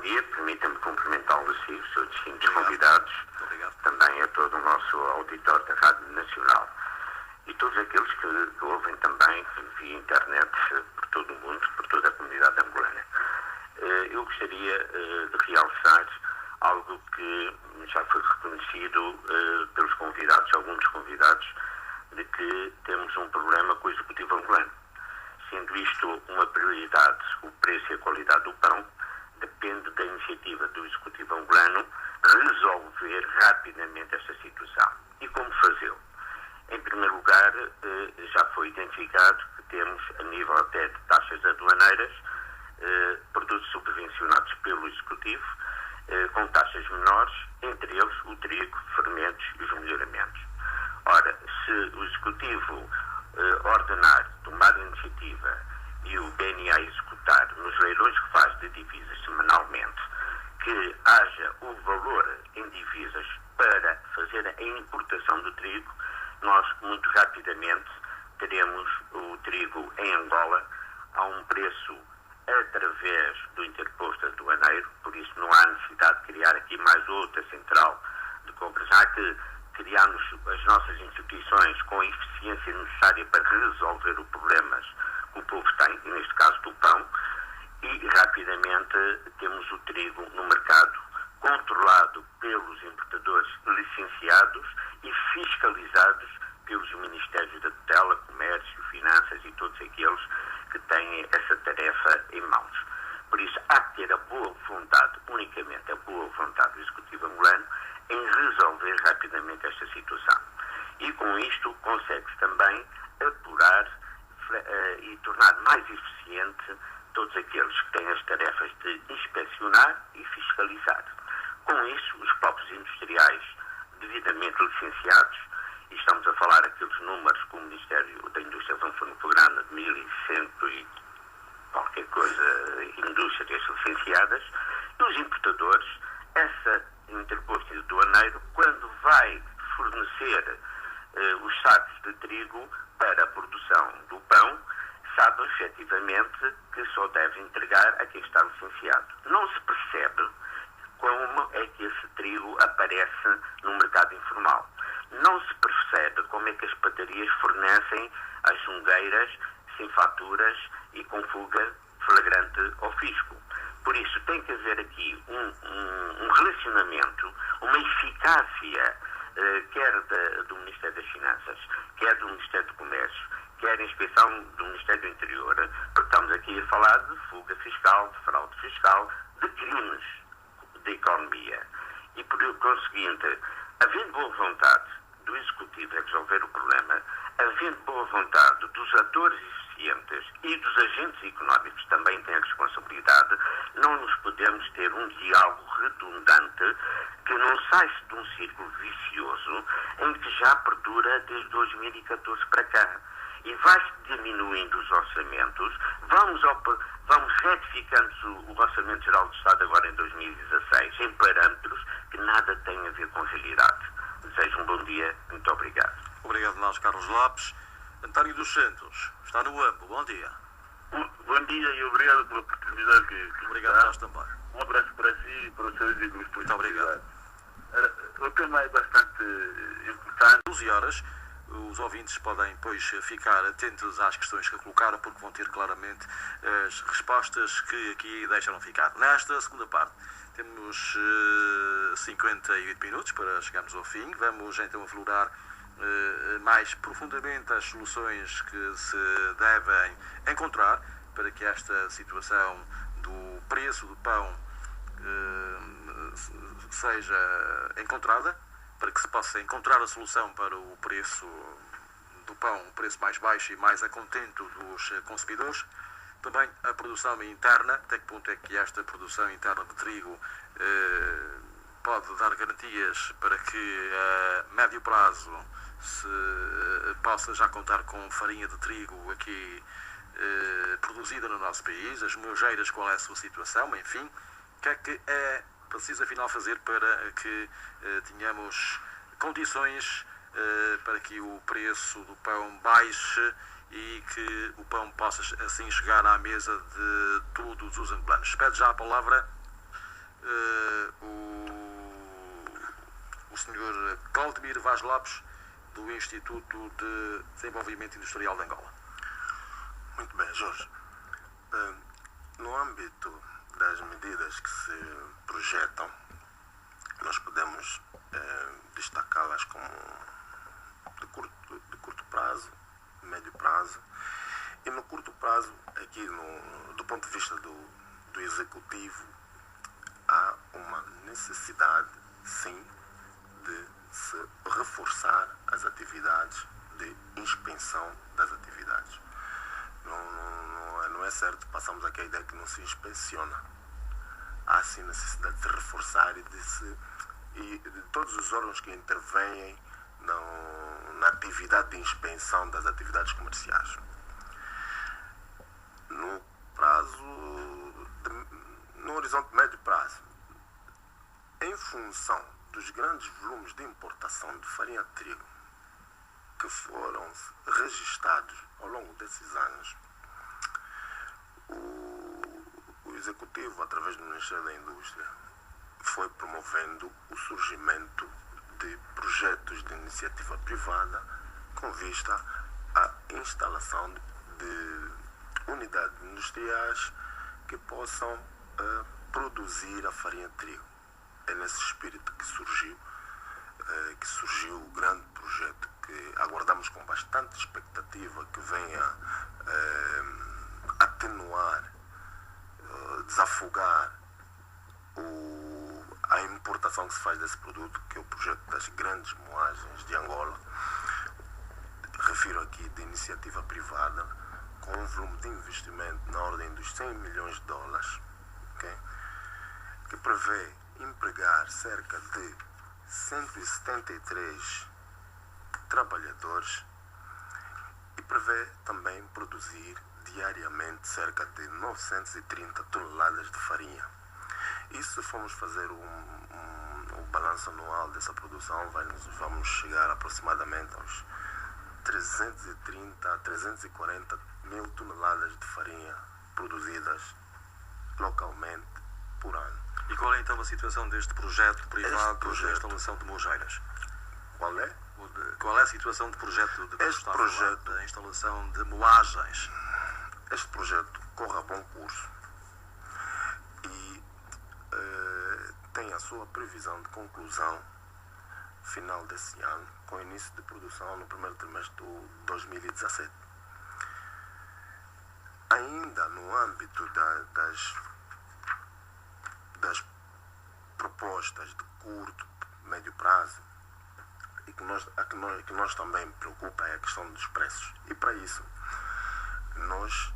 dia, permita-me cumprimentá-lo a si, os seus distintos convidados, também a todo o nosso auditório da Rádio Nacional e todos aqueles que ouvem também via internet por todo o mundo, por toda a comunidade angolana. Eu gostaria de realçar algo que já foi reconhecido pelos convidados, alguns dos convidados, de que temos um problema com o Executivo angolano. Sendo isto uma prioridade, o preço e a qualidade do pão, depende da iniciativa do Executivo angolano resolver rapidamente esta situação. E como fazê-lo? Em primeiro lugar, já foi identificado que temos, a nível até de taxas aduaneiras, produtos subvencionados pelo Executivo, com taxas menores, entre eles o trigo, fermentos e os melhoramentos. Ora, se o Executivo ordenar, tomar iniciativa e o BNA executar nos leilões que faz de divisas semanalmente, que haja o valor em divisas para fazer a importação do trigo, nós muito rapidamente teremos o trigo em Angola a um preço através do interposto aduaneiro, por isso não há necessidade de criar aqui mais outra central de compras, já que criamos as nossas instituições com a eficiência necessária para resolver os problemas que o povo tem, e neste caso do pão, e rapidamente temos o trigo no mercado, controlado pelos importadores licenciados e fiscalizados pelos Ministérios da Tutela, Comércio, Finanças e todos aqueles que têm essa tarefa em mãos. Por isso, há que ter a boa vontade, unicamente a boa vontade do Executivo angolano, em resolver rapidamente esta situação. E com isto consegue-se também apurar e tornar mais eficiente todos aqueles que têm as tarefas de inspecionar e fiscalizar. Com isso, os próprios industriais devidamente licenciados, e estamos a falar aqueles números que o Ministério da Indústria avançou no programa de 1.100 e qualquer coisa, indústrias licenciadas, e os importadores, essa interposto aduaneiro, quando vai fornecer os sacos de trigo para a produção do pão, sabe efetivamente que só deve entregar a quem está licenciado. Não se percebe como é que esse trigo aparece no mercado informal. Não se percebe como é que as padarias fornecem às sungueiras sem faturas e com fuga flagrante ao fisco. Por isso, tem que haver aqui um relacionamento, uma eficácia, quer do Ministério das Finanças, quer do Ministério do Comércio, quer a inspeção do Ministério do Interior, porque estamos aqui a falar de fuga fiscal, de fraude fiscal, de crimes de economia. E, por conseguinte, havendo boa vontade do Executivo em resolver o problema, havendo boa vontade dos atores eficientes e dos agentes económicos que também têm a responsabilidade, não nos podemos ter um diálogo redundante que não sai-se de um círculo vicioso em que já perdura desde 2014 para cá. E vai-se diminuindo os orçamentos, vamos retificando o Orçamento Geral do Estado agora em 2016 em parâmetros que nada têm a ver com a realidade. Desejo um bom dia, muito obrigado. Obrigado nós, Carlos Lopes. António dos Santos, está no AMPO, bom dia. Bom dia e obrigado pela oportunidade que obrigado a nós também. Um abraço para si e para os seus amigos. Muito obrigado. O tema é bastante importante. 12 horas, os ouvintes podem, pois, ficar atentos às questões que colocaram, porque vão ter claramente as respostas que aqui deixaram ficar. Nesta segunda parte, temos 58 minutos para chegarmos ao fim. Vamos então aflorar mais profundamente as soluções que se devem encontrar para que esta situação do preço do pão seja encontrada, para que se possa encontrar a solução para o preço do pão, um preço mais baixo e mais a contento dos consumidores. Também a produção interna, até que ponto é que esta produção interna de trigo pode dar garantias para que a médio prazo se possa já contar com farinha de trigo aqui produzida no nosso país, as mojeiras, qual é a sua situação, enfim, o que é que é preciso afinal fazer para que tenhamos condições para que o preço do pão baixe e que o pão possa assim chegar à mesa de todos os angolanos. Pede já a palavra o Sr. Claudemir Vaz Lopes, do Instituto de Desenvolvimento Industrial de Angola. Muito bem, Jorge. No âmbito das medidas que se projetam, nós podemos destacá-las como de curto prazo, médio prazo. E no curto prazo, aqui do ponto de vista do Executivo, há uma necessidade, sim, de se reforçar as atividades de inspeção das atividades. Não é certo, passamos aqui a ideia que não se inspeciona. Há sim necessidade de reforçar e de todos os órgãos que intervêm na atividade de inspeção das atividades comerciais. No horizonte médio prazo, em função dos grandes volumes de importação de farinha de trigo que foram registados ao longo desses anos, o Executivo, através do Ministério da Indústria, foi promovendo o surgimento de projetos de iniciativa privada com vista à instalação de unidades industriais que possam produzir a farinha de trigo. É nesse espírito que surgiu o grande projeto que aguardamos com bastante expectativa, que venha atenuar, desafogar a importação que se faz desse produto, que é o projeto das grandes moagens de Angola. Refiro aqui de iniciativa privada, com um volume de investimento na ordem dos 100 milhões de dólares, okay? Que prevê empregar cerca de 173 trabalhadores e prevê também produzir diariamente cerca de 930 toneladas de farinha. E se formos fazer o balanço anual dessa produção, vamos chegar aproximadamente aos 330 a 340 mil toneladas de farinha produzidas localmente por ano. E qual é então a situação deste projeto privado de instalação de moageiras? Qual é? Qual é a situação do projeto de instalação de moagens? Este projeto corre a bom curso e tem a sua previsão de conclusão final desse ano, com início de produção no primeiro trimestre de 2017. Ainda no âmbito das propostas de curto, médio prazo, e que nós também preocupa é a questão dos preços. E para isso, nós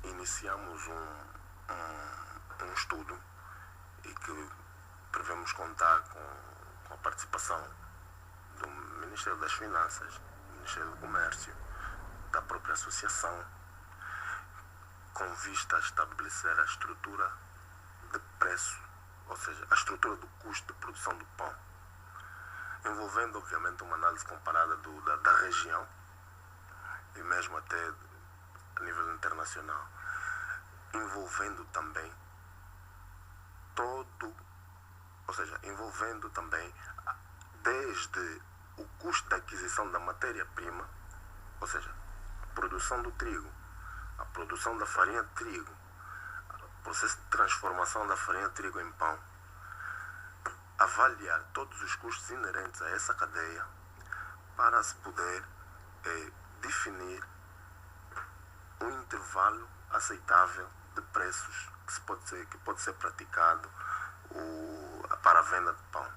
iniciamos um estudo e que prevemos contar com a participação do Ministério das Finanças, do Ministério do Comércio, da própria associação, com vista a estabelecer a estrutura de preço, ou seja, a estrutura do custo de produção do pão, envolvendo obviamente uma análise comparada da região e mesmo até a nível internacional, envolvendo também desde o custo da aquisição da matéria-prima, ou seja, a produção do trigo, a produção da farinha de trigo, o processo de transformação da farinha de trigo em pão, avaliar todos os custos inerentes a essa cadeia para se poder definir um intervalo aceitável de preços que pode ser praticado para a venda de pão,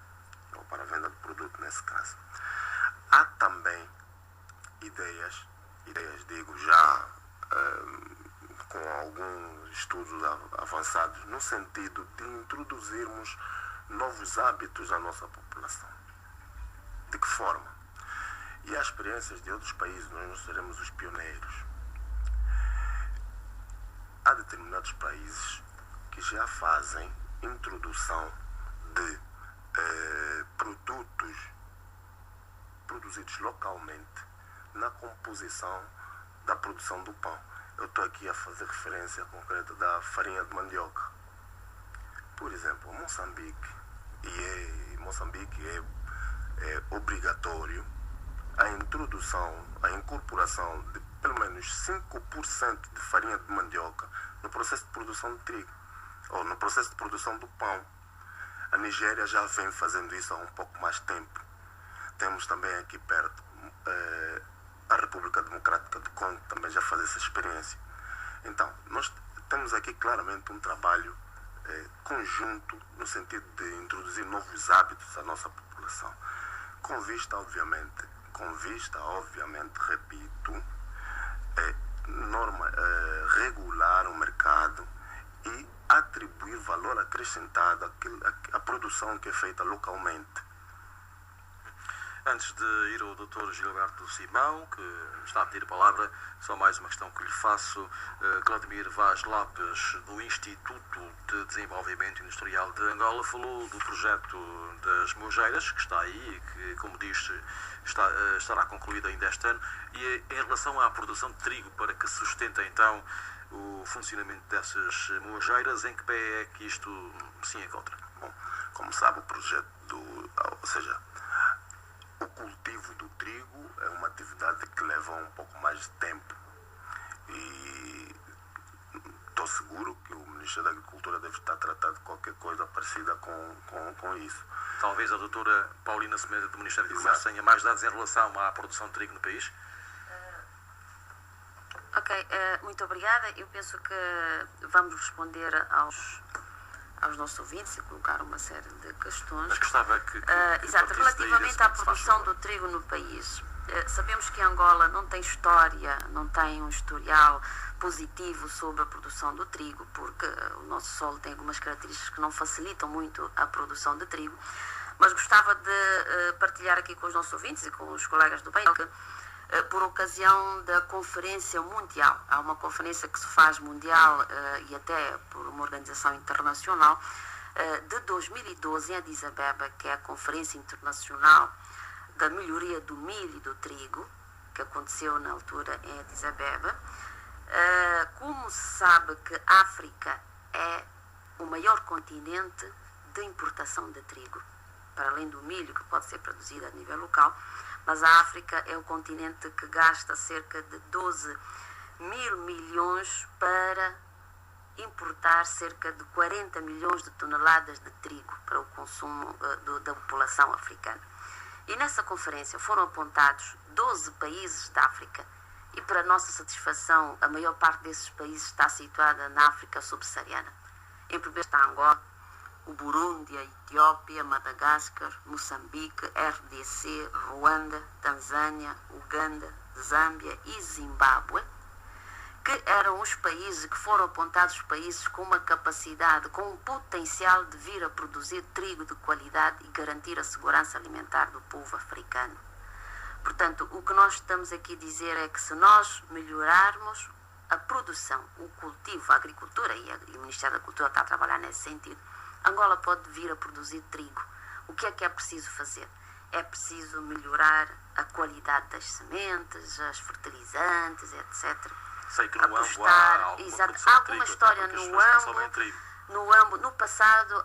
ou para a venda de produto nesse caso. Há também ideias digo já com alguns estudos avançados, no sentido de introduzirmos novos hábitos à nossa população. De que forma? E há experiências de outros países, nós não seremos os pioneiros. Há determinados países que já fazem introdução de produtos produzidos localmente na composição da produção do pão. Eu estou aqui a fazer referência concreta da farinha de mandioca. Por exemplo, Moçambique é obrigatório a incorporação de pelo menos 5% de farinha de mandioca no processo de produção de trigo, ou no processo de produção do pão. A Nigéria já vem fazendo isso há um pouco mais tempo. Temos também aqui perto a República Democrática do Congo, também já faz essa experiência. Então, nós temos aqui claramente um trabalho conjunto no sentido de introduzir novos hábitos à nossa população, com vista, obviamente, repito, regular o mercado e atribuir valor acrescentado à produção que é feita localmente. Antes de ir ao Dr. Gilberto Simão, que está a pedir a palavra, só mais uma questão que lhe faço. Claudemir Vaz Lopes, do Instituto de Desenvolvimento Industrial de Angola, falou do projeto das Mojeiras, que está aí e que, como diz, estará concluído ainda este ano. E em relação à produção de trigo, para que sustenta então o funcionamento dessas mojeiras, em que pé é que isto se encontra? Bom, como sabe, o projeto o cultivo do trigo é uma atividade que leva um pouco mais de tempo e estou seguro que o Ministério da Agricultura deve estar tratando de qualquer coisa parecida com isso. Talvez a doutora Paulina Semedo, do Ministério do Comércio, tenha mais dados em relação à produção de trigo no país? Ok, muito obrigada. Eu penso que vamos responder aos nossos ouvintes e colocar uma série de questões. Mas gostava que exato, relativamente à produção do trigo no país. Sabemos que Angola não tem história, não tem um historial positivo sobre a produção do trigo, porque o nosso solo tem algumas características que não facilitam muito a produção de trigo. Mas gostava de partilhar aqui com os nossos ouvintes e com os colegas do país que, por ocasião da Conferência Mundial. Há uma conferência que se faz mundial e até por uma organização internacional de 2012 em Addis Abeba, que é a Conferência Internacional da Melhoria do Milho e do Trigo, que aconteceu na altura em Addis Abeba. Como se sabe que a África é o maior continente de importação de trigo, para além do milho que pode ser produzido a nível local, mas a África é o continente que gasta cerca de 12 mil milhões para importar cerca de 40 milhões de toneladas de trigo para o consumo da população africana. E nessa conferência foram apontados 12 países da África e, para nossa satisfação, a maior parte desses países está situada na África subsaariana. Em primeiro está Angola, o Burundi, a Etiópia, Madagascar, Moçambique, RDC, Ruanda, Tanzânia, Uganda, Zâmbia e Zimbábue, que eram os países que foram apontados os países com uma capacidade, com um potencial de vir a produzir trigo de qualidade e garantir a segurança alimentar do povo africano. Portanto, o que nós estamos aqui a dizer é que se nós melhorarmos a produção, o cultivo, a agricultura, e o Ministério da Cultura está a trabalhar nesse sentido, Angola pode vir a produzir trigo. O que é preciso fazer? É preciso melhorar a qualidade das sementes, as fertilizantes, etc. Sei que no Ambo há alguma história no Ambo. No passado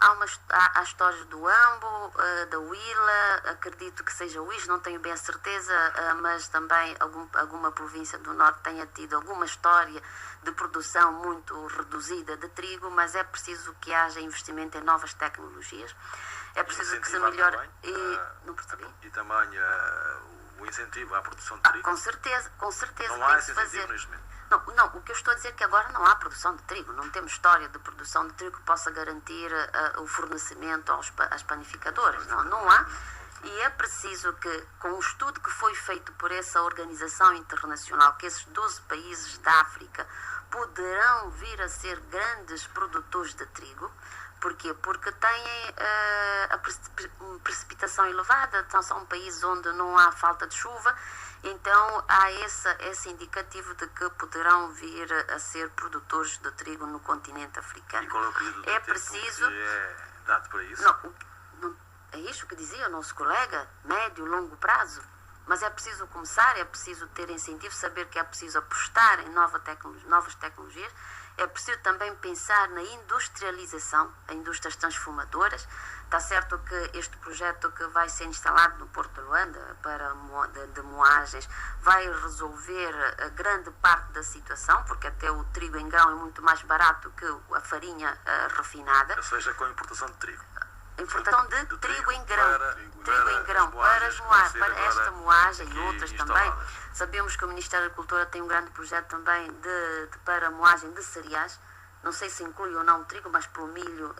há histórias do Ambo, da Huila, acredito que seja o Ix, não tenho bem a certeza, mas também alguma província do Norte tenha tido alguma história de produção muito reduzida de trigo, mas é preciso que haja investimento em novas tecnologias. É preciso que se melhore. Não percebi? E também o incentivo à produção de trigo. Com certeza. Não há esse incentivo neste momento. Não, o que eu estou a dizer é que agora não há produção de trigo, não temos história de produção de trigo que possa garantir o fornecimento às panificadoras, não há. E é preciso que, com o estudo que foi feito por essa organização internacional, que esses 12 países da África poderão vir a ser grandes produtores de trigo. Porquê? Porque têm a precipitação elevada, então são países onde não há falta de chuva, então há esse indicativo de que poderão vir a ser produtores de trigo no continente africano. E qual é o período de tempo preciso, que é dado para isso? Não, é isso que dizia o nosso colega, médio, longo prazo. Mas é preciso começar, é preciso ter incentivo, saber que é preciso apostar em novas tecnologias É preciso também pensar na industrialização, as indústrias transformadoras. Está certo que este projeto que vai ser instalado no Porto de Luanda de moagens vai resolver a grande parte da situação, porque até o trigo em grão é muito mais barato que a farinha refinada. Ou seja, com a importação de trigo. Importação de trigo em grão. Trigo em grão para esta moagem e outras também. Sabemos que o Ministério da Agricultura tem um grande projeto também para moagem de cereais. Não sei se inclui ou não o trigo, mas para o milho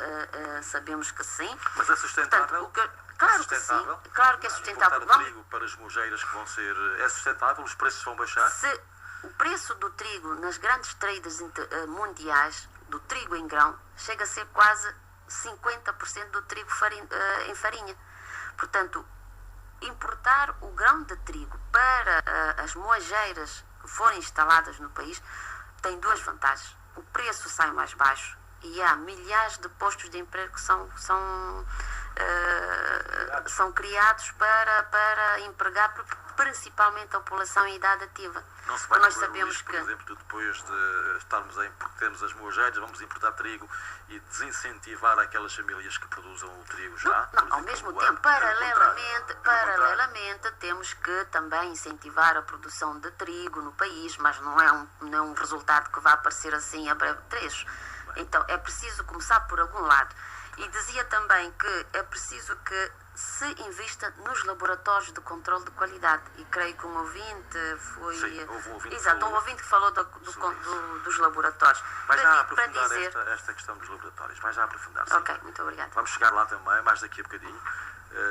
sabemos que sim. Mas é sustentável? Portanto, claro que sim. Claro que é sustentável. Importar trigo para as mojeiras que vão ser... É sustentável? Os preços vão baixar? Se o preço do trigo nas grandes traders mundiais, do trigo em grão, chega a ser quase 50% do trigo em farinha. Portanto, importar o grão de trigo para as moageiras que forem instaladas no país tem duas vantagens. O preço sai mais baixo e há milhares de postos de emprego que são criados para empregar principalmente a população em idade ativa. Não se vai nós sabemos por exemplo, que depois de estarmos porque temos as moageiras, vamos importar trigo e desincentivar aquelas famílias que produzam o trigo já? Não, ao mesmo tempo, paralelamente, temos que também incentivar a produção de trigo no país, mas não é um resultado que vai aparecer assim a breve trecho. Então, é preciso começar por algum lado. E dizia também que é preciso que se invista nos laboratórios de controle de qualidade. E creio que um ouvinte foi... Sim, houve um ouvinte exato, um ouvinte que falou dos laboratórios. Vai já aprofundar esta questão dos laboratórios. Vai já aprofundar, sim. Ok, muito obrigada. Vamos chegar lá também, mais daqui a bocadinho.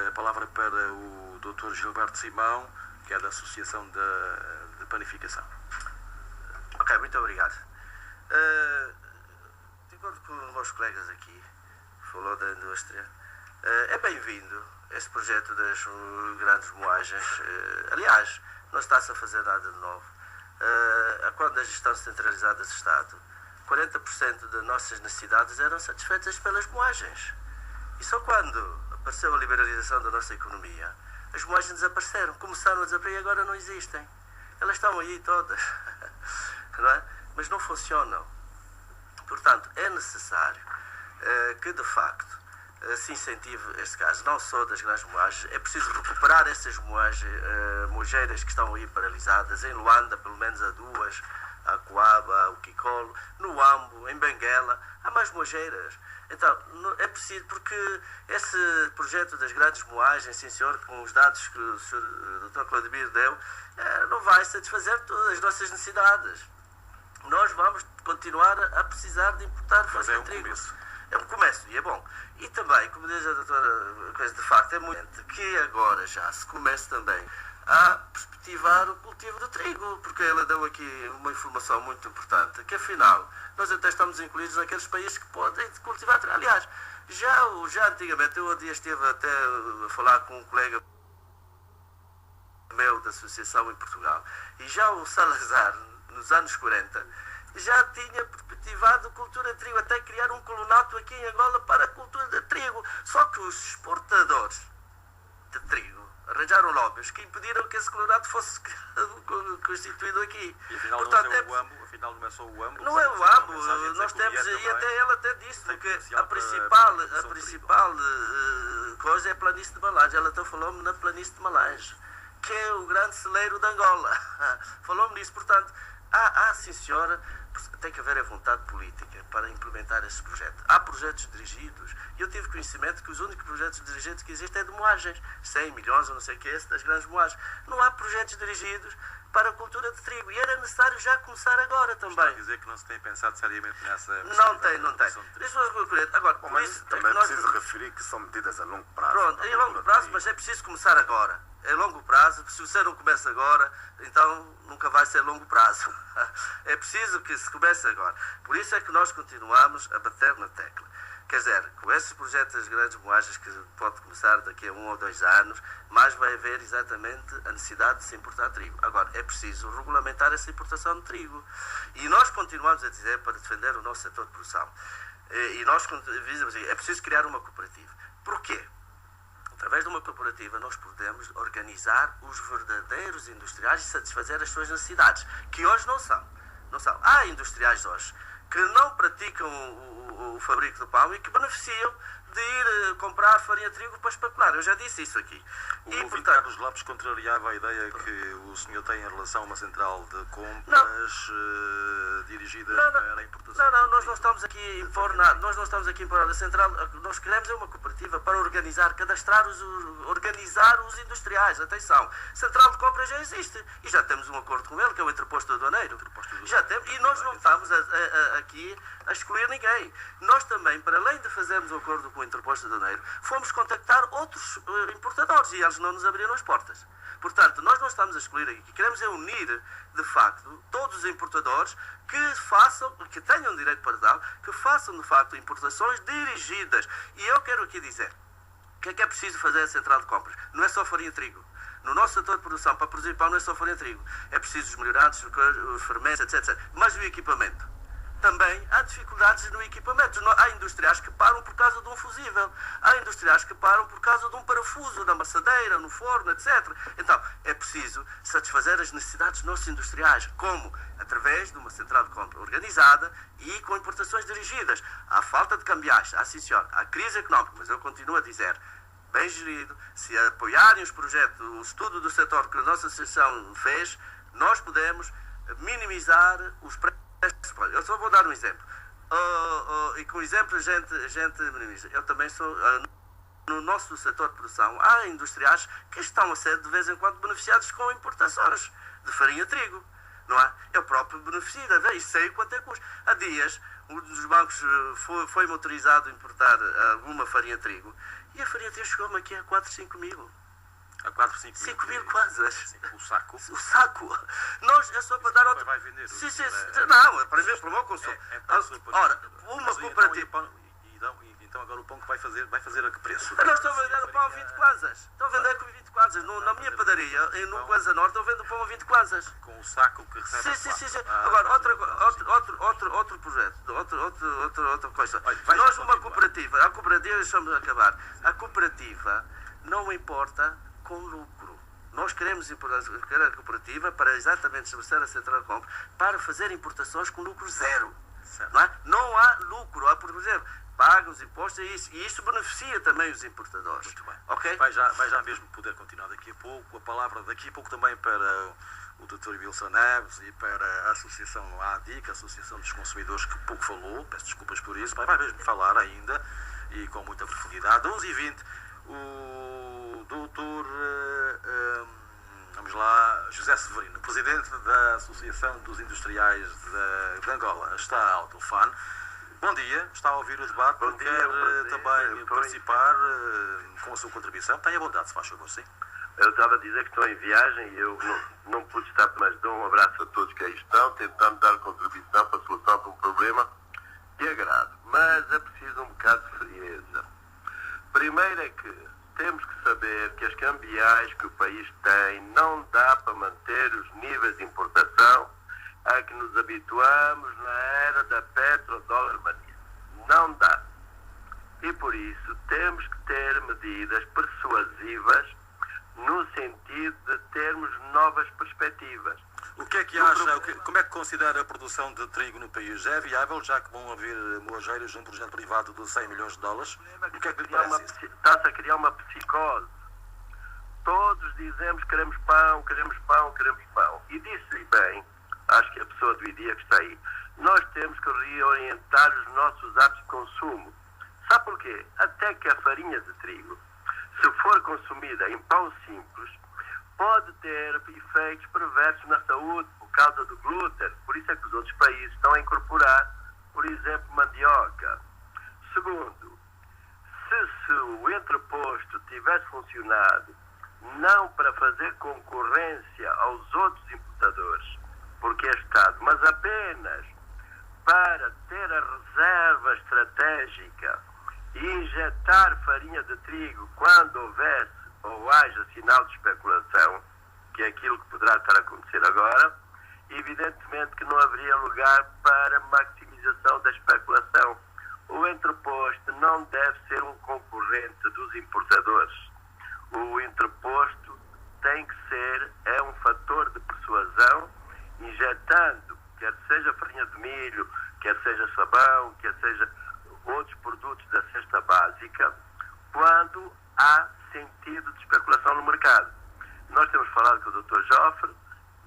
A palavra para o Dr. Gilberto Simão, que é da Associação de Panificação. Ok, muito obrigado. De acordo com os meus colegas aqui, falou da indústria, é bem-vindo este projeto das grandes moagens. Aliás, não está-se a fazer nada de novo. Quando a gestão centralizada do Estado, 40% das nossas necessidades eram satisfeitas pelas moagens. E só quando apareceu a liberalização da nossa economia, as moagens desapareceram, começaram a desaparecer e agora não existem. Elas estão aí todas, não é? Mas não funcionam. Portanto, é necessário que, de facto, se incentive este caso, não só das grandes moagens. É preciso recuperar essas moageiras que estão aí paralisadas. Em Luanda, pelo menos há duas, a Coaba, o Kikolo, no Ambo, em Benguela, há mais moageiras. Então, é preciso, porque esse projeto das grandes moagens, sim senhor, com os dados que o Sr. Dr. Claudemir deu, não vai satisfazer todas as nossas necessidades. Nós vamos continuar a precisar de importar farinha de trigo. É um começo, e é bom. E também, como diz a doutora, de facto, é muito importante que agora já se comece também a perspectivar o cultivo do trigo, porque ela deu aqui uma informação muito importante, que afinal, nós até estamos incluídos naqueles países que podem cultivar trigo. Aliás, já antigamente, eu um dia estive até a falar com um colega meu da associação em Portugal, e já o Salazar, nos anos 40, já tinha perspectivado cultura de trigo, até criar um colonato aqui em Angola para a cultura de trigo. Só que os exportadores de trigo arranjaram lobbies que impediram que esse colonato fosse constituído aqui. E afinal, portanto, não é só o AMBO? Não é o AMBO, nós temos, e até ela até disse, porque a principal coisa é a planície de Malange. Ela até falou-me na planície de Malange, que é o grande celeiro de Angola. Falou-me nisso, portanto, sim senhora, tem que haver a vontade política para implementar esse projeto. Há projetos dirigidos, e eu tive conhecimento que os únicos projetos dirigidos que existem é de moagens, 100 milhões ou não sei o que é esse, das grandes moagens. Não há projetos dirigidos para a cultura de trigo, e era necessário já começar agora também. Está a dizer que não se tem pensado seriamente nessa... Não tem. Deixa-me concluir. Agora, mas também preciso referir que são medidas a longo prazo. Pronto, é a longo prazo, mas é preciso começar agora. É longo prazo, se você não começa agora, então nunca vai ser longo prazo. É preciso que se comece agora. Por isso é que nós continuamos a bater na tecla. Quer dizer, com esses projetos das grandes moagens, que pode começar daqui a 1 ou 2 anos, mais vai haver exatamente a necessidade de se importar trigo. Agora, é preciso regulamentar essa importação de trigo. E nós continuamos a dizer, para defender o nosso setor de produção, e nós dizemos, é preciso criar uma cooperativa. Porquê? Através de uma cooperativa nós podemos organizar os verdadeiros industriais e satisfazer as suas necessidades, que hoje não são. Há industriais hoje que não praticam o fabrico do pão e que beneficiam de ir comprar farinha de trigo para especular. Eu já disse isso aqui. O ouvinte Carlos Lopes contrariava a ideia que o senhor tem em relação a uma central de compras dirigida para a importação. Não, nós não estamos aqui a impor nada. Nós não estamos aqui a impor nada. A central, nós queremos uma cooperativa para organizar, cadastrar organizar os industriais. Atenção, central de compras já existe e já temos um acordo com ele, que é o interposto aduaneiro. Já temos, e nós não estamos aqui a excluir ninguém. Nós também, para além de fazermos o acordo com o interposto aduaneiro, fomos contactar outros importadores e eles não nos abriram as portas. Portanto, nós não estamos a excluir aqui. Queremos é unir, de facto, todos os importadores que tenham direito para tal, que façam, de facto, importações dirigidas. E eu quero aqui dizer, o que é preciso fazer a central de compras? Não é só farinha de trigo. No nosso setor de produção, para produzir pão, não é só farinha de trigo. É preciso os melhorantes, os fermentos, etc. Mas o equipamento. Também há dificuldades no equipamento. Há industriais que param por causa de um fusível. Há industriais que param por causa de um parafuso na maçadeira, no forno, etc. Então, é preciso satisfazer as necessidades dos nossos industriais. Como? Através de uma central de compra organizada e com importações dirigidas. Há falta de cambiais, sim senhor. Há crise económica, mas eu continuo a dizer, bem gerido, se apoiarem os projetos, o estudo do setor que a nossa associação fez, nós podemos minimizar os preços. Eu só vou dar um exemplo. E com o exemplo a gente minimiza. Eu também sou... no nosso setor de produção, há industriais que estão a ser de vez em quando beneficiados com importações de farinha de trigo. Não é? Eu próprio beneficio, e sei quanto é que custa. Há dias, um dos bancos foi-me autorizado a importar alguma farinha de trigo e a farinha de trigo chegou-me aqui a 4, 5 mil. A 4, 5 mil. 5 mil kwanzas. O saco? O saco. Nós, é só para dar outro... Vai vender. Não, para mim, para o meu consumo. Ora, uma cooperativa... Então agora o pão que vai fazer a que preço? Nós estamos a vender o pão a 20 kwanzas. Estou a vender com 20 kwanzas. Na minha padaria, no Kwanza Norte, eu vendo o pão a 20 kwanzas. Com o saco que recebe. Sim. Agora, outro projeto, outra coisa. Nós, uma cooperativa, a cooperativa, deixamos acabar. A cooperativa não importa com lucro. Nós queremos importar a cooperativa para exatamente estabelecer a central de compra para fazer importações com lucro zero. Não há lucro. Há, por exemplo, pagam os impostos e isso beneficia também os importadores. Muito bem. Okay? Vai já mesmo poder continuar daqui a pouco. A palavra daqui a pouco também para o Dr. Wilson Neves e para a Associação ADIC, a Associação dos Consumidores, que pouco falou. Peço desculpas por isso. Vai mesmo falar ainda e com muita profundidade. 11h20, o doutor... vamos lá, José Severino, presidente da Associação dos Industriais de Angola, está ao telefone. Bom dia, está a ouvir o debate, quer também participar com a sua contribuição. Tenha bondade, se faz favor, sim. Eu estava a dizer que estou em viagem e eu não pude estar, mas dou um abraço a todos que aí estão, tentando dar contribuição para a solução de um problema de agrado. Mas é preciso um bocado de frieza. Primeiro é que temos que saber que as cambiais que o país tem não dá para manter os níveis de importação a que nos habituamos na era da petrodólar-mania. Não dá. E por isso temos que ter medidas persuasivas no sentido de termos novas perspectivas. O que é que acha, como é que considera a produção de trigo no país? É viável, já que vão haver moageiros num projeto privado de $100 milhões? O que é que lhe parece isso? Está-se a criar uma psicose. Todos dizemos queremos pão, queremos pão, queremos pão. E disse-lhe bem, acho que a pessoa do dia que está aí, nós temos que reorientar os nossos hábitos de consumo. Sabe porquê? Até que a farinha de trigo, se for consumida em pão simples, pode ter efeitos perversos na saúde por causa do glúten. Por isso é que os outros países estão a incorporar, por exemplo, mandioca. Segundo, se o entreposto tivesse funcionado não para fazer concorrência aos outros importadores, porque é Estado, mas apenas para ter a reserva estratégica e injetar farinha de trigo quando houvesse ou haja sinal de especulação, que é aquilo que poderá estar a acontecer agora, evidentemente que não haveria lugar para maximização da especulação. O entreposto não deve ser um concorrente dos importadores. O entreposto tem que ser, um fator de persuasão, injetando, quer seja farinha de milho, quer seja sabão, quer seja outros produtos da cesta básica, quando há sentido de especulação no mercado. Nós temos falado com o Dr. Joffre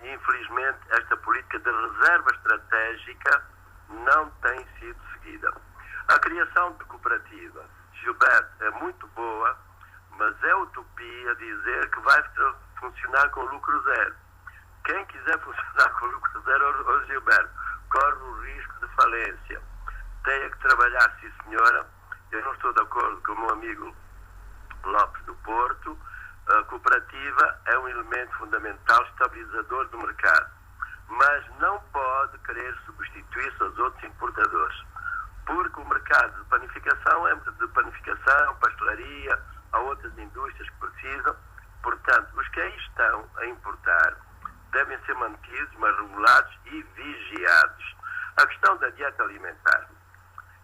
e, infelizmente, esta política de reserva estratégica não tem sido seguida. A criação de cooperativa, Gilberto, é muito boa, mas é utopia dizer que vai funcionar com lucro zero. Quem quiser funcionar com lucro zero, Gilberto, corre o risco de falência. Tem que trabalhar, sim senhora. Eu não estou de acordo com o meu amigo Lopes do Porto. A cooperativa é um elemento fundamental estabilizador do mercado, mas não pode querer substituir-se aos outros importadores, porque o mercado de panificação é de panificação, pastelaria, há outras indústrias que precisam. Portanto, os que aí estão a importar devem ser mantidos, mas regulados e vigiados. A questão da dieta alimentar.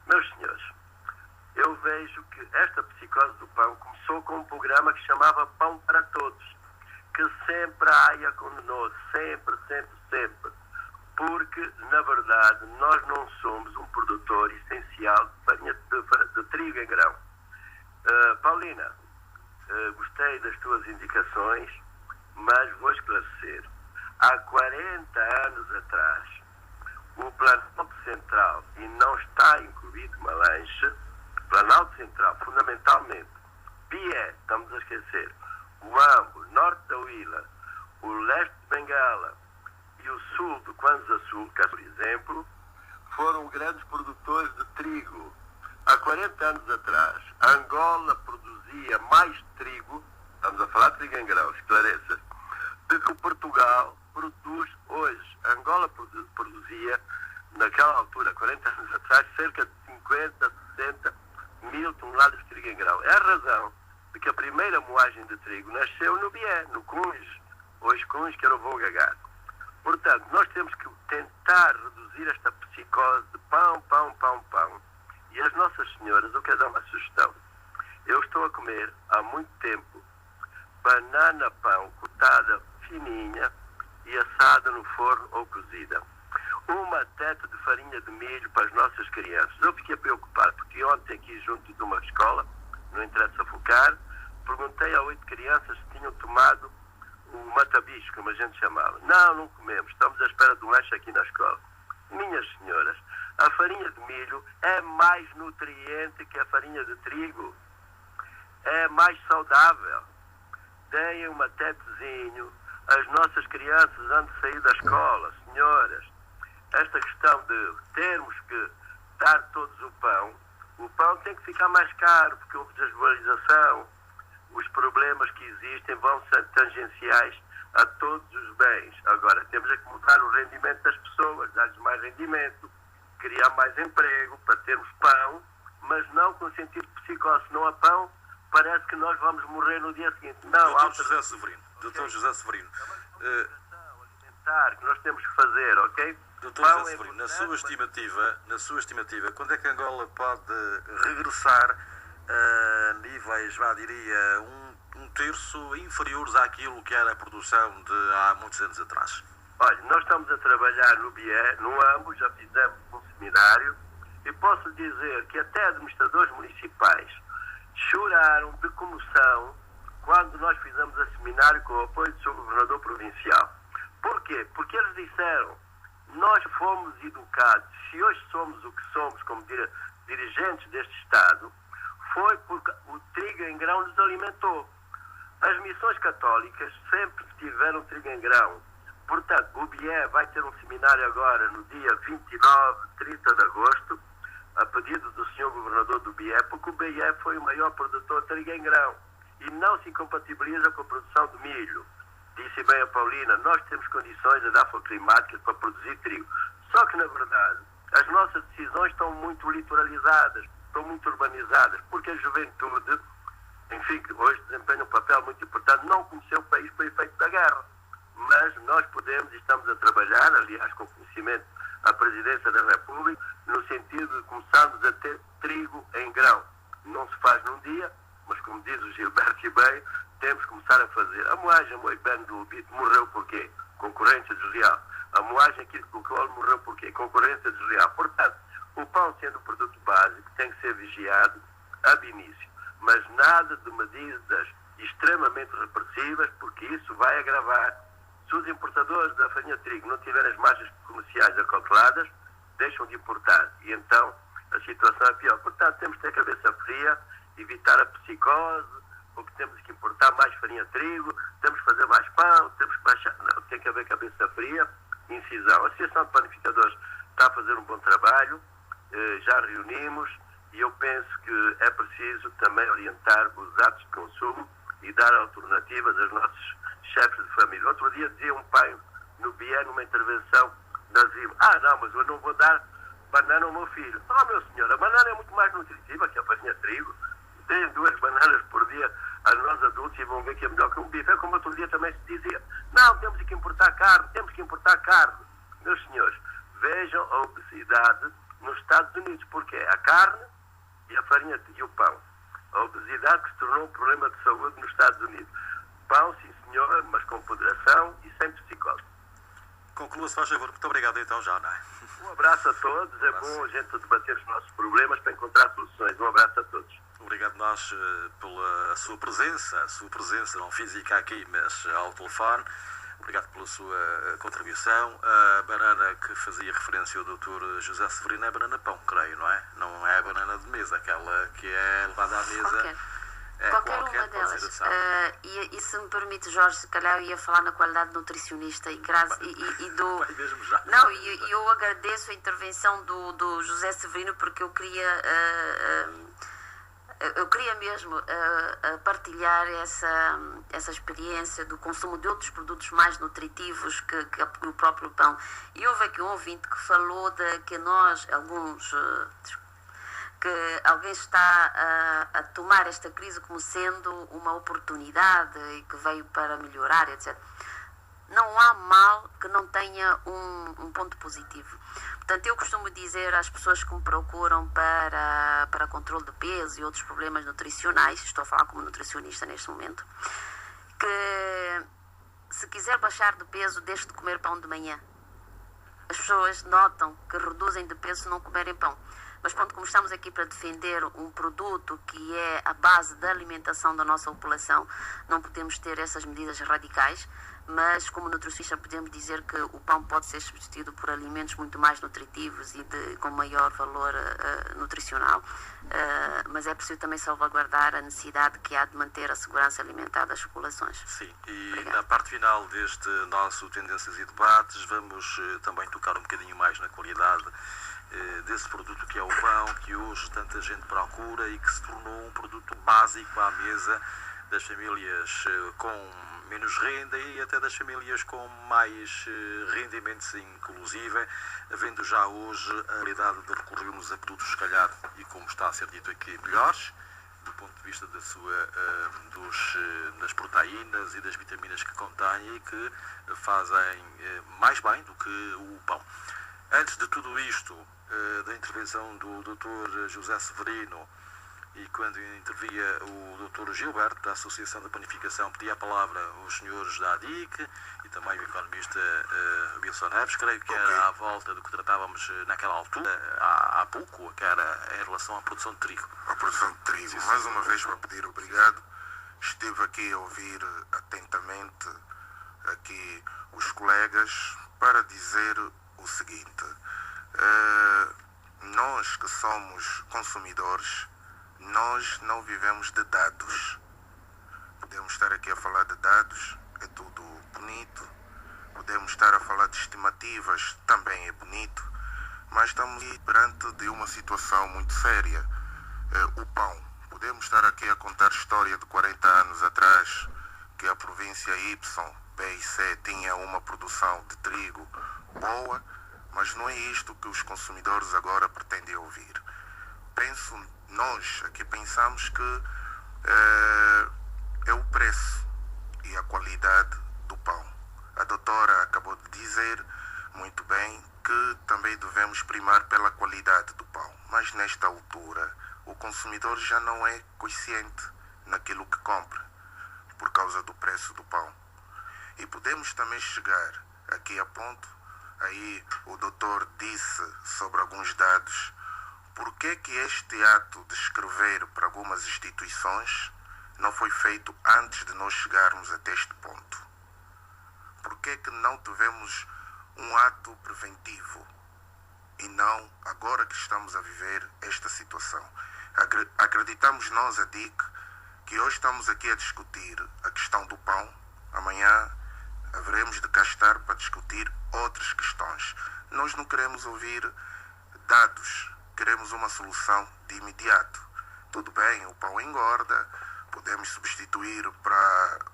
Meus senhores, eu vejo que esta psicose do pão começou com um programa que chamava Pão para Todos, que sempre a AIA condenou, sempre, porque, na verdade, nós não somos um produtor essencial de farinha de trigo em grão. Paulina, gostei das tuas indicações, mas vou esclarecer. Há 40 anos atrás, o Planalto Central, e não está incluído Malanche, Planalto Central, fundamentalmente, Bié, estamos a esquecer, o Ambo, norte da Huila, o leste de Bengala e o sul do Kwanza Sul, por exemplo, foram grandes produtores de trigo. Há 40 anos atrás, Angola produzia mais trigo, estamos a falar de trigo em grão, esclareça, do que Portugal produz hoje. Angola produzia, naquela altura, 40 anos atrás, cerca de 50, 60 mil toneladas de trigo em grão. É a razão de que a primeira moagem de trigo nasceu no Bié, no Cunge, hoje Cunge, que era o Volgagar. Portanto, nós temos que tentar reduzir esta psicose de pão. E as nossas senhoras, eu quero dar uma sugestão. Eu estou a comer há muito tempo banana pão cortada fininha e assada no forno ou cozida. Uma teta de farinha de milho para as nossas crianças. Eu fiquei preocupado porque ontem aqui junto de uma escola, não interessa focar, perguntei a 8 crianças se tinham tomado o matabicho, como a gente chamava. Não comemos, estamos à espera de um lanche aqui na escola. Minhas senhoras, a farinha de milho é mais nutriente que a farinha de trigo. É mais saudável. Deem um matetezinho. As nossas crianças antes de sair da escola, senhoras, esta questão de termos que dar todos o pão tem que ficar mais caro, porque houve desvalorização, os problemas que existem vão ser tangenciais a todos os bens. Agora, temos é que mudar o rendimento das pessoas, dar-lhes mais rendimento, criar mais emprego para termos pão, mas não com sentido de psicose. Não há pão, parece que nós vamos morrer no dia seguinte. Não, Dr. José Severino, Dr. José Severino, alimentar que nós temos que fazer, ok? Dr. José Severino, na sua estimativa, quando é que Angola pode regressar a níveis, diria, um terço inferiores àquilo que era a produção de há muitos anos atrás? Olha, nós estamos a trabalhar no Bié, no Ambo, já fizemos um seminário, e posso dizer que até administradores municipais choraram de comoção quando nós fizemos esse seminário com o apoio do seu governador provincial. Porquê? Porque eles disseram, nós fomos educados, se hoje somos o que somos como dirigentes deste Estado, foi porque o trigo em grão nos alimentou. As missões católicas sempre tiveram trigo em grão. Portanto, o Bié vai ter um seminário agora no dia 29, 30 de agosto, a pedido do senhor governador do Bié, porque o Bié foi o maior produtor de trigo em grão e não se incompatibiliza com a produção de milho. Disse bem a Paulina, nós temos condições edafoclimáticas para produzir trigo. Só que, na verdade, as nossas decisões estão muito litoralizadas, estão muito urbanizadas, porque a juventude, enfim, que hoje desempenha um papel muito importante, não conheceu o país por efeito da guerra. Mas nós podemos e estamos a trabalhar, aliás, com conhecimento à Presidência da República, no sentido de começarmos a ter trigo em grão. Não se faz num dia, mas como diz o Gilberto e bem, temos que começar a fazer. A moagem moibano do Lubito morreu por quê? Concorrência desleal. A moagem aqui de Coca-Cola morreu porque concorrência desleal. Portanto, o pão sendo um produto básico tem que ser vigiado ab início, mas nada de medidas extremamente repressivas, porque isso vai agravar. Se os importadores da farinha de trigo não tiverem as margens comerciais acauteladas, deixam de importar e então a situação é pior. Portanto, temos que ter cabeça fria, evitar a psicose, porque temos que importar mais farinha de trigo, temos que fazer mais pão, temos que baixar. Não, tem que haver cabeça fria, incisão. A Associação de Panificadores está a fazer um bom trabalho, já reunimos e eu penso que é preciso também orientar os hábitos de consumo e dar alternativas aos nossos chefes de família. Outro dia dizia um pai no BIE, numa intervenção, dizia: não, mas eu não vou dar banana ao meu filho. Meu senhor, a banana é muito mais nutritiva que a farinha de trigo. Deem 2 bananas por dia a nós adultos e vão ver que é melhor que um bife. É como outro dia também se dizia: não, temos que importar carne, temos que importar carne. Meus senhores, vejam a obesidade nos Estados Unidos, porque é a carne e a farinha e o pão. A obesidade que se tornou um problema de saúde nos Estados Unidos. Pão, sim senhora, mas com moderação e sem psicose. Conclua, se faz favor. Muito obrigado então já, não é? Um abraço a todos. É bom a gente debater os nossos problemas para encontrar soluções. Um abraço a todos. Obrigado nós pela sua presença não física aqui, mas ao telefone. Obrigado pela sua contribuição. A banana que fazia referência o Dr. José Severino é banana pão, creio, não é? Não é a banana de mesa, aquela que é levada à mesa. Qualquer uma delas. E se me permite, Jorge, se calhar eu ia falar na qualidade de nutricionista e do... Vai mesmo já. Não, e eu agradeço a intervenção do José Severino, porque eu queria mesmo partilhar essa experiência do consumo de outros produtos mais nutritivos que o próprio pão. E houve aqui um ouvinte que falou que alguém está a tomar esta crise como sendo uma oportunidade e que veio para melhorar, etc. Não há mal que não tenha um ponto positivo. Portanto, eu costumo dizer às pessoas que me procuram para controle de peso e outros problemas nutricionais, estou a falar como nutricionista neste momento, que se quiser baixar de peso, deixe de comer pão de manhã. As pessoas notam que reduzem de peso se não comerem pão. Mas pronto, como estamos aqui para defender um produto que é a base da alimentação da nossa população, não podemos ter essas medidas radicais, mas como nutricionista podemos dizer que o pão pode ser substituído por alimentos muito mais nutritivos e com maior valor nutricional, mas é preciso também salvaguardar a necessidade que há de manter a segurança alimentar das populações. Sim, e Obrigada. Na parte final deste nosso Tendências e Debates vamos também tocar um bocadinho mais na qualidade desse produto que é o pão, que hoje tanta gente procura e que se tornou um produto básico à mesa das famílias com menos renda e até das famílias com mais rendimentos, inclusive, havendo já hoje a realidade de recorrermos a produtos, se calhar, e como está a ser dito aqui, melhores, do ponto de vista das proteínas e das vitaminas que contém e que fazem mais bem do que o pão. Antes de tudo isto, da intervenção do Dr. José Severino, e quando intervia o Dr. Gilberto, da Associação da Panificação, pedia a palavra aos senhores da ADIC e também o economista Wilson Neves, creio que era à volta do que tratávamos naquela altura, há pouco, que era em relação à produção de trigo. A produção de trigo. Sim, mais uma vez para pedir obrigado. Estive aqui a ouvir atentamente aqui os colegas para dizer o seguinte: nós que somos consumidores, nós não vivemos de dados. Podemos estar aqui a falar de dados, é tudo bonito. Podemos estar a falar de estimativas, também é bonito. Mas estamos perante de uma situação muito séria. O pão. Podemos estar aqui a contar história de 40 anos atrás, que a província Y, B e C tinha uma produção de trigo boa, mas não é isto que os consumidores agora pretendem ouvir. Nós aqui pensamos que é o preço e a qualidade do pão. A doutora acabou de dizer muito bem que também devemos primar pela qualidade do pão. Mas nesta altura, o consumidor já não é consciente naquilo que compra por causa do preço do pão. E podemos também chegar aqui a ponto aí o doutor disse sobre alguns dados, por que este ato de escrever para algumas instituições não foi feito antes de nós chegarmos até este ponto? Por que não tivemos um ato preventivo e não agora que estamos a viver esta situação? Acreditamos nós, a DIC, que hoje estamos aqui a discutir a questão do pão, amanhã haveremos de cá estar para discutir outras questões. Nós não queremos ouvir dados, queremos uma solução de imediato. Tudo bem, o pão engorda, podemos substituir para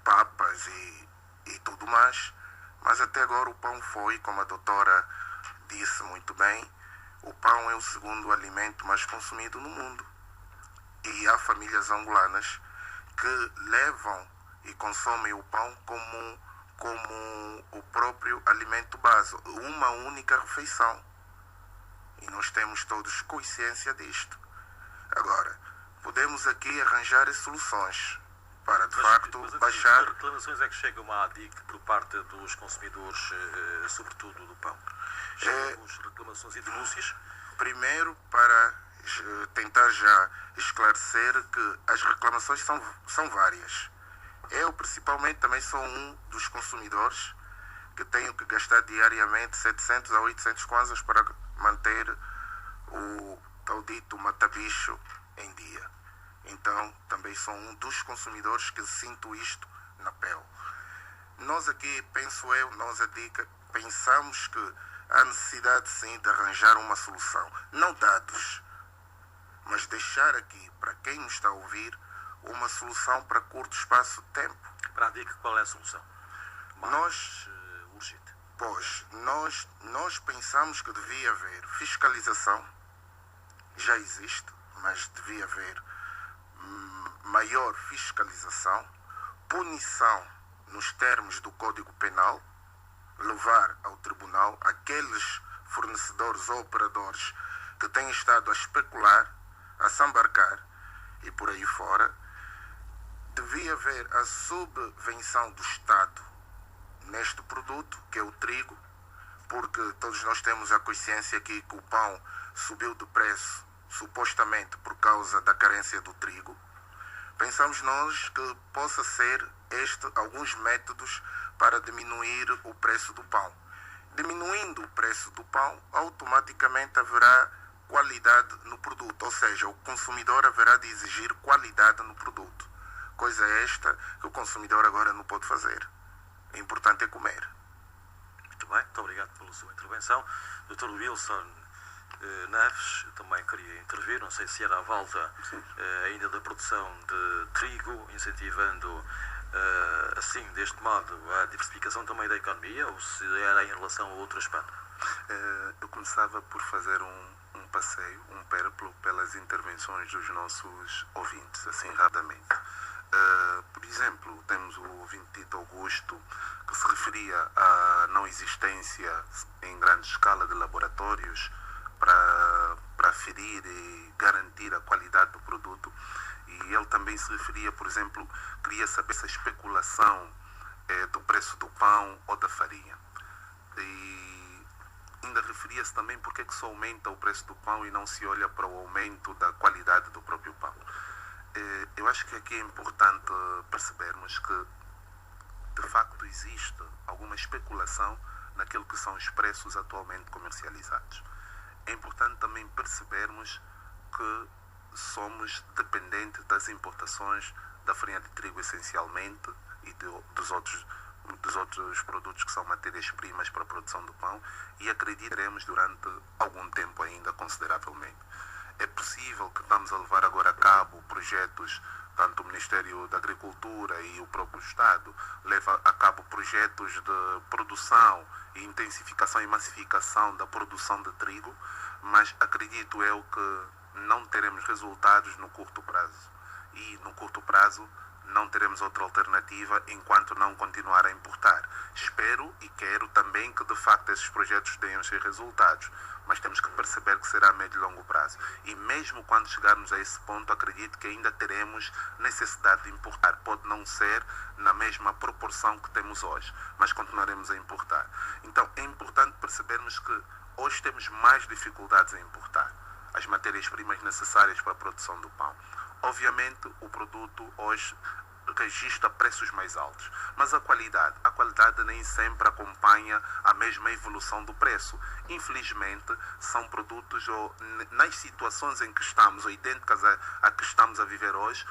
papas e tudo mais, mas até agora o pão foi, como a doutora disse muito bem, o pão é o segundo alimento mais consumido no mundo. E há famílias angolanas que levam e consomem o pão como o próprio alimento base, uma única refeição. E nós temos todos consciência disto. Agora, podemos aqui arranjar as soluções para, de facto, baixar... Que reclamações é que chegam à DIC por parte dos consumidores, sobretudo do pão? Chegam reclamações e denúncias? Primeiro, para tentar já esclarecer que as reclamações são várias. Eu, principalmente, também sou um dos consumidores que tenho que gastar diariamente 700 a 800 kwanzas para manter o tal dito matabicho em dia. Então, também sou um dos consumidores que sinto isto na pele. Nós aqui, penso eu, nós a DIC, pensamos que há necessidade sim de arranjar uma solução. Não dados, mas deixar aqui, para quem nos está a ouvir, uma solução para curto espaço de tempo. Para a DIC, qual é a solução? Mais urgente. Pois, nós pensamos que devia haver fiscalização, já existe, mas devia haver maior fiscalização, punição nos termos do Código Penal, levar ao tribunal aqueles fornecedores ou operadores que têm estado a especular, a sambarcar e por aí fora. Devia haver a subvenção do Estado neste produto, que é o trigo, porque todos nós temos a consciência aqui que o pão subiu de preço, supostamente por causa da carência do trigo. Pensamos nós que possa ser alguns métodos para diminuir o preço do pão. Diminuindo o preço do pão, automaticamente haverá qualidade no produto, ou seja, o consumidor haverá de exigir qualidade no produto. Coisa esta que o consumidor agora não pode fazer. O importante é comer. Muito bem, muito obrigado pela sua intervenção. Dr. Wilson Neves também queria intervir, não sei se era a volta ainda da produção de trigo, incentivando assim, deste modo, a diversificação também da economia, ou se era em relação a outro aspecto? Eu começava por fazer um passeio, um périplo pelas intervenções dos nossos ouvintes, assim rapidamente. Por exemplo, temos o ouvinte Tito Augusto, que se referia à não existência em grande escala de laboratórios para aferir e garantir a qualidade do produto. E ele também se referia, por exemplo, queria saber se a especulação do preço do pão ou da farinha. E ainda referia-se também porque é que só aumenta o preço do pão e não se olha para o aumento da qualidade do próprio pão. Eu acho que aqui é importante percebermos que, de facto, existe alguma especulação naquilo que são os preços atualmente comercializados. É importante também percebermos que somos dependentes das importações da farinha de trigo, essencialmente, e dos outros produtos que são matérias-primas para a produção do pão, e acreditaremos durante algum tempo ainda consideravelmente. É possível que estamos a levar agora a cabo projetos, tanto o Ministério da Agricultura e o próprio Estado leva a cabo projetos de produção e intensificação e massificação da produção de trigo, mas acredito eu que não teremos resultados no curto prazo. E no curto prazo não teremos outra alternativa enquanto não continuar a importar. Espero e quero também que de facto esses projetos deem os seus resultados, mas temos que perceber que será a médio e longo prazo. E mesmo quando chegarmos a esse ponto, acredito que ainda teremos necessidade de importar. Pode não ser na mesma proporção que temos hoje, mas continuaremos a importar. Então é importante percebermos que hoje temos mais dificuldades em importar as matérias-primas necessárias para a produção do pão. Obviamente o produto hoje registra preços mais altos, mas a qualidade nem sempre acompanha a mesma evolução do preço. Infelizmente, são produtos, nas situações em que estamos, ou idênticas a que estamos a viver hoje,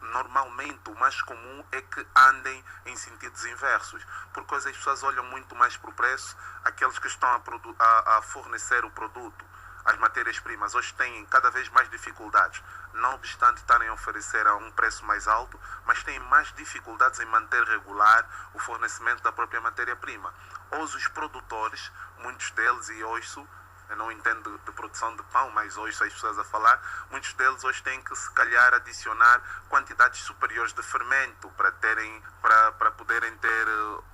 normalmente o mais comum é que andem em sentidos inversos, porque hoje as pessoas olham muito mais para o preço, aqueles que estão a fornecer o produto. As matérias-primas hoje têm cada vez mais dificuldades, não obstante estarem a oferecer a um preço mais alto, mas têm mais dificuldades em manter regular o fornecimento da própria matéria-prima. Hoje os produtores, muitos deles, e ouço, eu não entendo de produção de pão, mas ouço as pessoas a falar, muitos deles hoje têm que se calhar adicionar quantidades superiores de fermento para poderem ter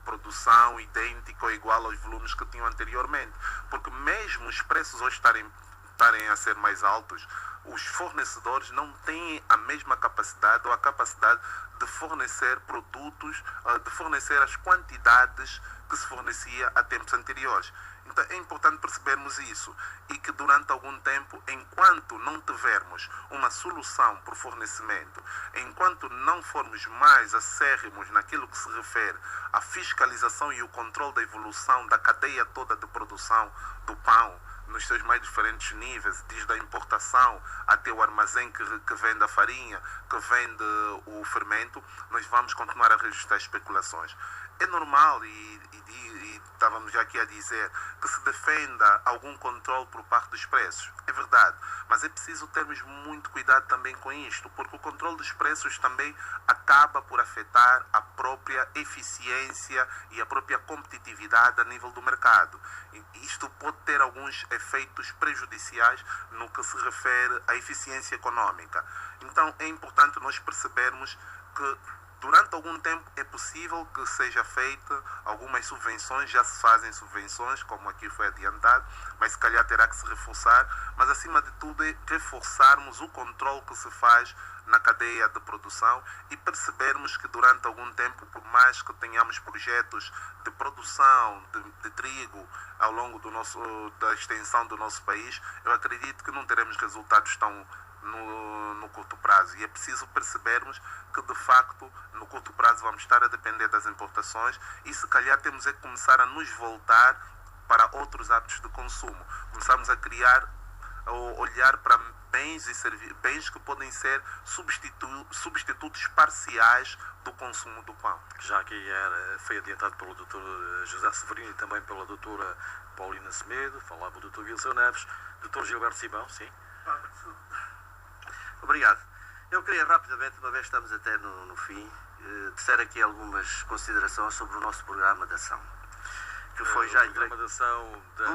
produção idêntica ou igual aos volumes que tinham anteriormente. Porque mesmo os preços hoje estarem a ser mais altos, os fornecedores não têm a mesma capacidade ou a capacidade de fornecer produtos, de fornecer as quantidades que se fornecia a tempos anteriores. Então é importante percebermos isso e que durante algum tempo, enquanto não tivermos uma solução para o fornecimento, enquanto não formos mais acérrimos naquilo que se refere à fiscalização e o controle da evolução da cadeia toda de produção do pão, nos seus mais diferentes níveis, desde a importação até o armazém que vende a farinha, que vende o fermento, nós vamos continuar a registrar especulações. É normal e estávamos já aqui a dizer que se defenda algum controle por parte dos preços. É verdade, mas é preciso termos muito cuidado também com isto, porque o controle dos preços também acaba por afetar a própria eficiência e a própria competitividade a nível do mercado. Isto pode ter alguns efeitos prejudiciais no que se refere à eficiência econômica. Então é importante nós percebermos que durante algum tempo é possível que seja feita algumas subvenções, já se fazem subvenções, como aqui foi adiantado, mas se calhar terá que se reforçar, mas acima de tudo é reforçarmos o controle que se faz na cadeia de produção e percebermos que durante algum tempo, por mais que tenhamos projetos de produção de trigo ao longo da extensão do nosso país, eu acredito que não teremos resultados tão no curto prazo, e é preciso percebermos que de facto no curto prazo vamos estar a depender das importações e se calhar temos é que começar a nos voltar para outros hábitos de consumo, começarmos a criar ou olhar para bens que podem ser substitutos parciais do consumo do pão. Já que foi adiantado pelo Dr. José Severino e também pela Dra. Paulina Semedo, falava o Dr. Wilson Neves, Dr. Gilberto Simão, sim. Obrigado. Eu queria rapidamente, uma vez estamos até no fim, tecer aqui algumas considerações sobre o nosso programa de ação, que foi já entregue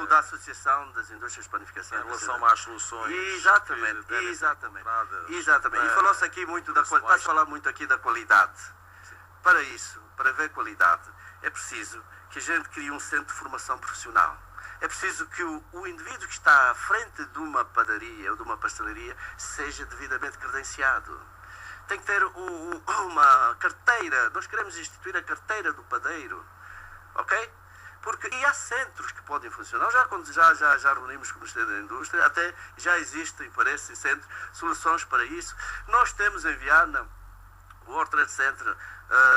da Associação das Indústrias de Panificação. Em relação às soluções. Exatamente. E falou-se aqui muito da qualidade, está-se a falar muito aqui da qualidade. Sim. Para isso, para ver qualidade, é preciso que a gente crie um centro de formação profissional. É preciso que o indivíduo que está à frente de uma padaria ou de uma pastelaria seja devidamente credenciado. Tem que ter uma carteira. Nós queremos instituir a carteira do padeiro. Ok? E há centros que podem funcionar. Já reunimos com o Ministério da Indústria, até já existem, parece, centros, soluções para isso. Nós temos em Viana o World Trade Center,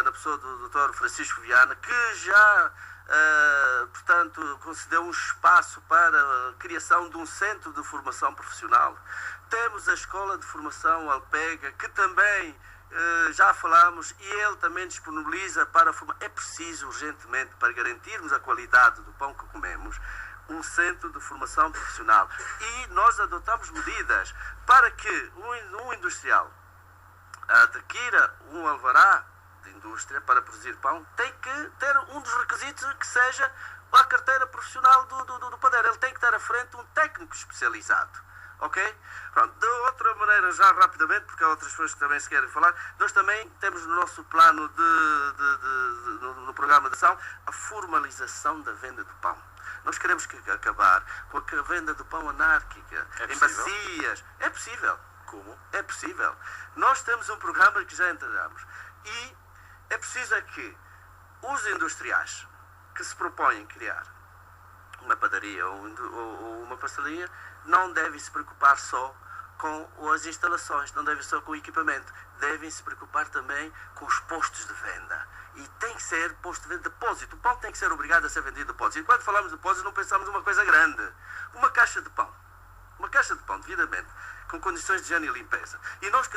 na pessoa do Dr. Francisco Viana, que já portanto, concedeu um espaço para a criação de um centro de formação profissional. Temos a Escola de Formação Alpega, que também já falamos, e ele também disponibiliza para formar. É preciso urgentemente, para garantirmos a qualidade do pão que comemos, um centro de formação profissional. E nós adotamos medidas para que um industrial adquira um alvará de indústria para produzir pão, tem que ter um dos requisitos que seja a carteira profissional do padeiro. Ele tem que ter à frente um técnico especializado. Ok? Pronto. De outra maneira, já rapidamente, porque há outras pessoas que também se querem falar, nós também temos no nosso plano no programa de ação a formalização da venda de pão. Nós queremos acabar com a venda do pão anárquica, em bacias. É possível. Como? É possível. Nós temos um programa que já entramos. E é preciso que os industriais que se propõem criar uma padaria ou uma pastelaria não devem se preocupar só com as instalações, não devem só com o equipamento, devem se preocupar também com os postos de venda. E tem que ser posto de venda, depósito. O pão tem que ser obrigado a ser vendido de depósito. E quando falamos de depósito, não pensamos numa coisa grande. Uma caixa de pão, devidamente, com condições de higiene e limpeza. E nós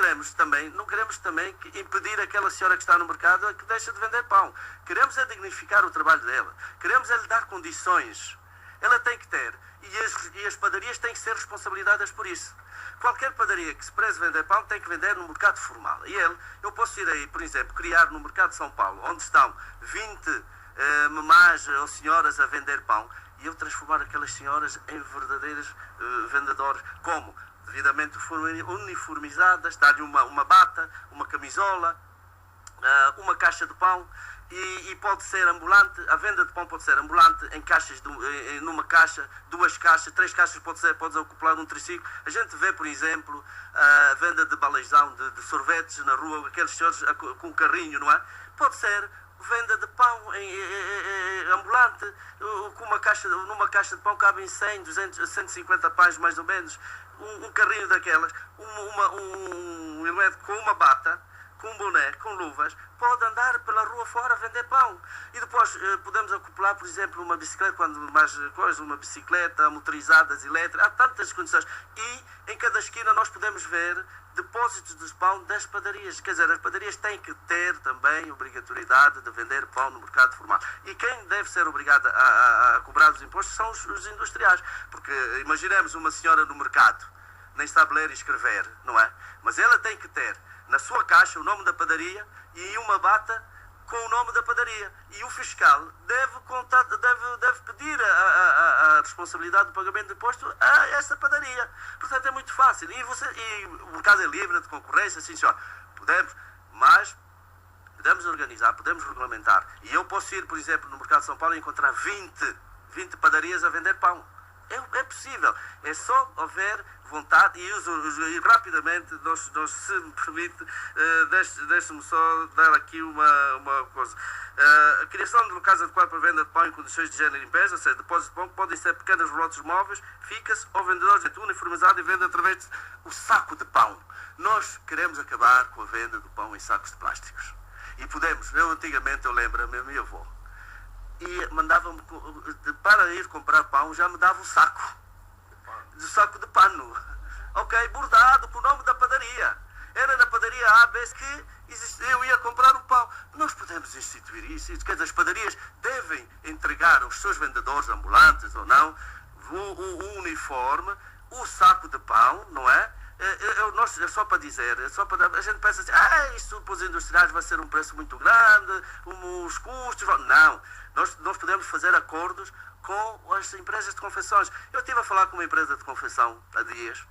não queremos também impedir aquela senhora que está no mercado a que deixa de vender pão. Queremos é dignificar o trabalho dela. Queremos é lhe dar condições. Ela tem que ter. E as padarias têm que ser responsabilizadas por isso. Qualquer padaria que se preze vender pão tem que vender no mercado formal. E eu posso ir aí, por exemplo, criar no mercado de São Paulo, onde estão 20 mamás ou senhoras a vender pão, e eu transformar aquelas senhoras em verdadeiras vendedoras. Como? Devidamente uniformizadas, dar-lhe uma bata, uma camisola, uma caixa de pão, e pode ser ambulante. A venda de pão pode ser ambulante, em caixas, numa caixa, 2 caixas, 3 caixas, podes acoplar um triciclo. A gente vê, por exemplo, a venda de balejão, de sorvetes na rua, aqueles senhores com um carrinho, não é? Pode ser venda de pão ambulante, numa caixa de pão cabem 100, 200, 150 pães mais ou menos, um carrinho daquelas, um elemento com uma bata, com um boné, com luvas, pode andar pela rua fora a vender pão. E depois podemos acoplar, por exemplo, uma bicicleta, uma bicicleta motorizada, elétrica, há tantas condições. E em cada esquina nós podemos ver depósitos de pão das padarias. Quer dizer, as padarias têm que ter também obrigatoriedade de vender pão no mercado formal. E quem deve ser obrigado a cobrar os impostos são os industriais. Porque imaginemos uma senhora no mercado, nem sabe ler e escrever, não é? Mas ela tem que ter na sua caixa o nome da padaria e uma bata com o nome da padaria. E o fiscal deve pedir a responsabilidade do pagamento de imposto a essa padaria. Portanto, é muito fácil. E o mercado é livre de concorrência, assim, senhor. Podemos organizar, podemos regulamentar. E eu posso ir, por exemplo, no mercado de São Paulo e encontrar 20 padarias a vender pão. É possível. É só haver vontade. E rapidamente, se me permite, deixe-me só dar aqui uma coisa. A criação de locais adequados para venda de pão em condições de higiene e limpeza, ou seja, depósitos de pão, que podem ser pequenos relotes móveis, ficas ou vendedores de uniformizado e venda através do saco de pão. Nós queremos acabar com a venda do pão em sacos de plásticos. E podemos. Antigamente, eu lembro, meu avô, e mandava-me, para ir comprar pão, já me dava um saco de pano, ok, bordado com o nome da padaria. Era na padaria A, B, que eu ia comprar o pão. Nós podemos instituir isso, quer dizer, as padarias devem entregar aos seus vendedores ambulantes ou não o uniforme, o saco de pão, não é? É só para dizer, a gente pensa assim, isto para os industriais vai ser um preço muito grande, os custos, não. Nós podemos fazer acordos com as empresas de confecções. Eu estive a falar com uma empresa de confecção há dias,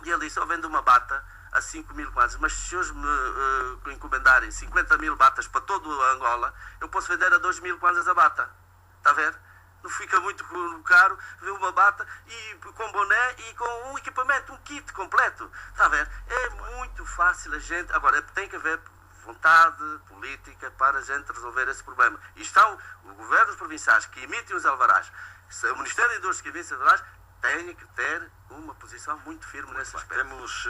e ele disse, eu vendo uma bata a 5.000 kwanzas, mas se os me encomendarem 50.000 batas para todo Angola, eu posso vender a 2.000 kwanzas a bata. Está a ver? Não fica muito caro ver uma bata e com boné e com um equipamento, um kit completo. Está a ver? É muito fácil a gente... Agora, tem que haver vontade política para a gente resolver esse problema. E estão os governos provinciais que emitem os alvarás, o Ministério da Indústria que emite os alvarás, tem que ter uma posição muito firme nesse aspecto. Temos